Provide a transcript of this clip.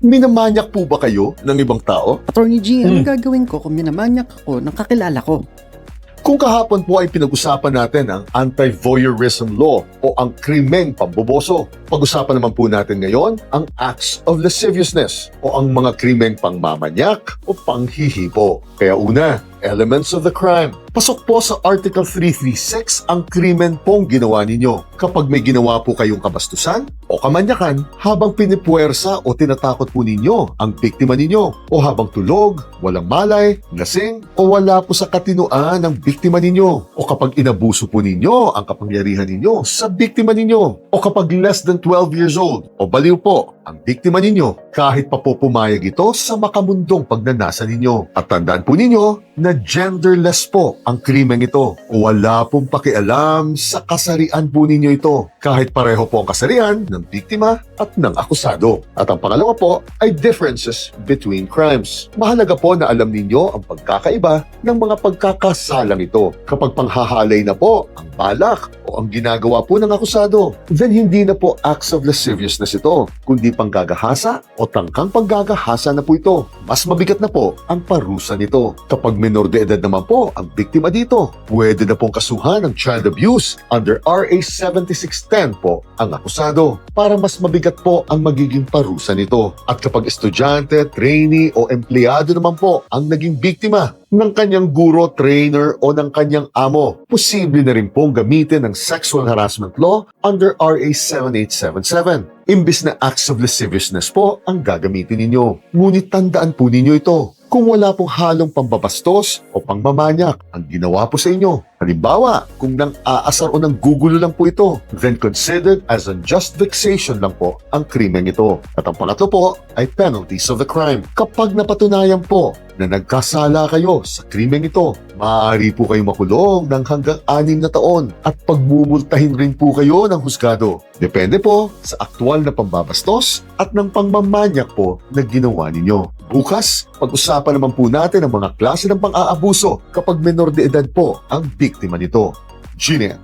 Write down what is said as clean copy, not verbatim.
Minamanyak po ba kayo ng ibang tao? Attorney G, anong gagawin ko kung minamanyak ako ng kakilala ko? Kung kahapon po ay pinag-usapan natin ang anti-voyeurism law o ang krimeng pamboboso, pag-usapan naman po natin ngayon ang acts of lasciviousness o ang mga krimeng pangmamanyak o panghihipo. Kaya una, elements of the crime. Pasok po sa Article 336 ang krimen pong ginawa ninyo. Kapag may ginawa po kayong kabastusan o kamanyakan habang pinipuwersa o tinatakot po ninyo ang biktima ninyo o habang tulog, walang malay, lasing o wala po sa katinuan ng biktima ninyo o kapag inabuso po ninyo ang kapangyarihan ninyo sa biktima ninyo o kapag less than 12 years old o baliw po ang biktima ninyo kahit pa po pumayag ito sa makamundong pagnanasa ninyo. At tandaan po ninyo na genderless po ang krimeng ito. Wala pong pakialam sa kasarian po ninyo ito. Kahit pareho po ang kasarian ng biktima at ng akusado. At ang pangalawa po ay differences between crimes. Mahalaga po na alam ninyo ang pagkakaiba ng mga pagkakasalang ito. Kapag panghahalay na po ang balak o ang ginagawa po ng akusado, then hindi na po acts of lasciviousness ito, kundi panggagahasa o tangkang panggagahasa na po ito. Mas mabigat na po ang parusa nito. Kapag minor de edad naman po ang biktima dito, pwede na pong kasuhan ng child abuse under RA 7610 po ang akusado para mas mabigat po ang magiging parusa nito. At kapag estudyante, trainee o empleyado naman po ang naging biktima ng kanyang guro, trainer o ng kanyang amo, posible na rin pong gamitin ng sexual harassment law under RA 7877. Imbis na acts of lasciviousness po ang gagamitin ninyo. Ngunit tandaan po ninyo ito. Kung wala pong halong pambabastos o pangmamanyak ang ginawa po sa inyo, halimbawa, kung nang aasar o nang gugulo lang po ito, then considered as unjust vexation lang po ang krimeng ito. At ang pangatlo po ay penalties of the crime. Kapag napatunayan po na nagkasala kayo sa krimeng ito, maaari po kayong makulong ng hanggang 6 na taon at pagmumultahin rin po kayo ng husgado. Depende po sa aktual na pambabastos at ng pangmamanyak po na ginawa ninyo. Bukas, pag-usapan naman po natin ang mga klase ng pang-aabuso kapag menor de edad po ang biktima nito. Gina.